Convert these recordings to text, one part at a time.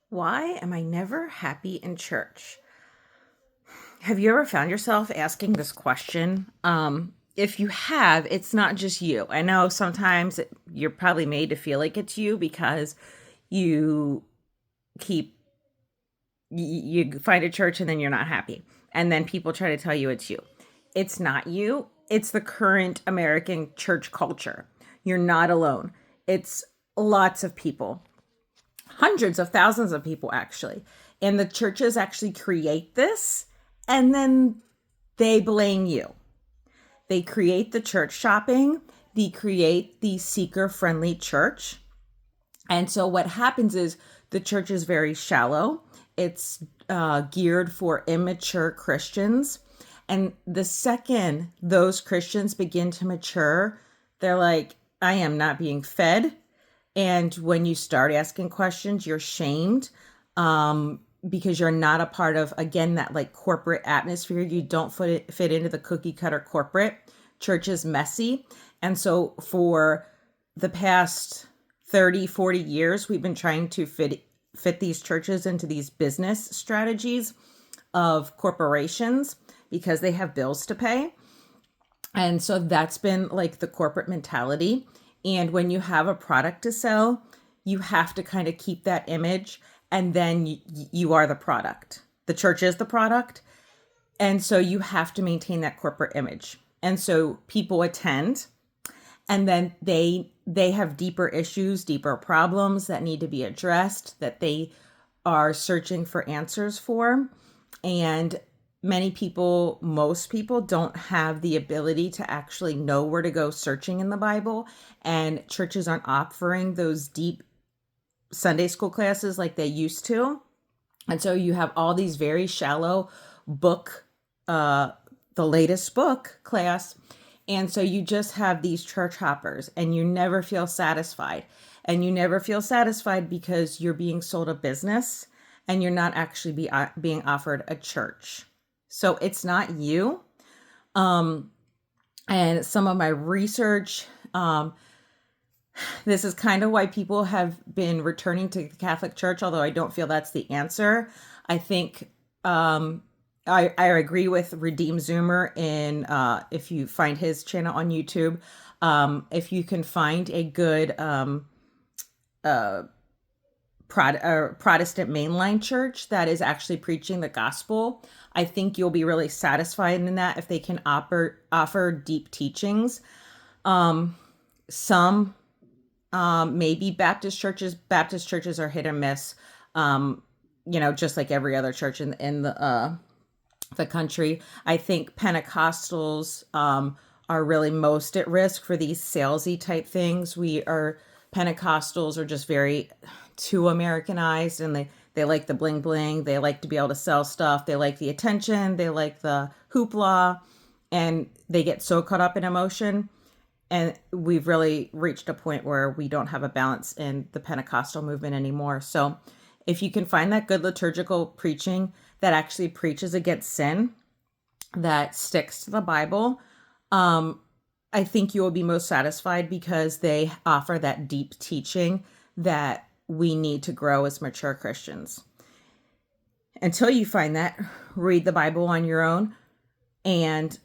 Why am I never happy in church? Have you ever found yourself asking this question? If you have, it's not just you. I know sometimes you're probably made to feel like it's you because you keep you find a church and then you're not happy. And then people try to tell you it's you. It's not you. It's the current American church culture. You're not alone. It's lots of people, hundreds of thousands of people actually. And the churches actually create this and then they blame you. They create the church shopping, they create the seeker friendly church. And so what happens is the church is very shallow. It's geared for immature Christians. And the second those Christians begin to mature, they're like, I am not being fed. And when you start asking questions, you're shamed because you're not a part of, again, that like corporate atmosphere. You don't fit into the cookie cutter corporate. Church is messy. And so for the past 30, 40 years, we've been trying to fit these churches into these business strategies of corporations because they have bills to pay. And so that's been like the corporate mentality. And when you have a product to sell, you have to kind of keep that image and then you are the product. The church is the product. And so you have to maintain that corporate image. And so people attend and then they have deeper issues, deeper problems that need to be addressed, that they are searching for answers for. And many people, most people don't have the ability to actually know where to go searching in the Bible. And churches aren't offering those deep Sunday school classes like they used to. And so you have all these very shallow book, the latest book class. And so you just have these church hoppers and you never feel satisfied. And you never feel satisfied because you're being sold a business and you're not actually being offered a church. So it's not you. And some of my research, this is kind of why people have been returning to the Catholic Church, although I don't feel that's the answer. I think I agree with Redeem Zoomer in if you find his channel on YouTube. If you can find a good Protestant mainline church that is actually preaching the gospel, I think you'll be really satisfied in that if they can offer deep teachings. Some maybe Baptist churches are hit or miss. Just like every other church in the country. I think Pentecostals are really most at risk for these salesy type things. Pentecostals are just very too Americanized and they like the bling bling. They like to be able to sell stuff. They like the attention. They like the hoopla and they get so caught up in emotion. And we've really reached a point where we don't have a balance in the Pentecostal movement anymore. So if you can find that good liturgical preaching that actually preaches against sin, that sticks to the Bible, I think you will be most satisfied because they offer that deep teaching that we need to grow as mature Christians. Until you find that, read the Bible on your own and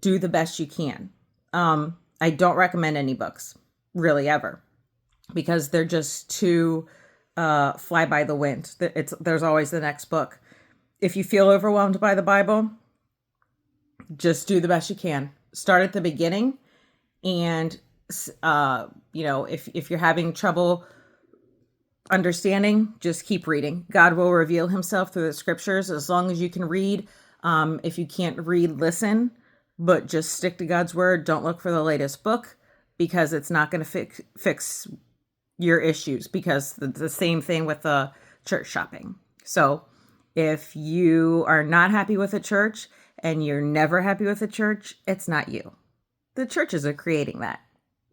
do the best you can. I don't recommend any books, really, ever, because they're just too fly by the wind. There's always the next book. If you feel overwhelmed by the Bible, just do the best you can. Start at the beginning, and if you're having trouble understanding, just keep reading. God will reveal himself through the scriptures as long as you can read. If you can't read, listen, but just stick to God's word. Don't look for the latest book because it's not going to fix your issues, because the same thing with the church shopping. So if you are not happy with a church and you're never happy with a church, it's not you. The churches are creating that.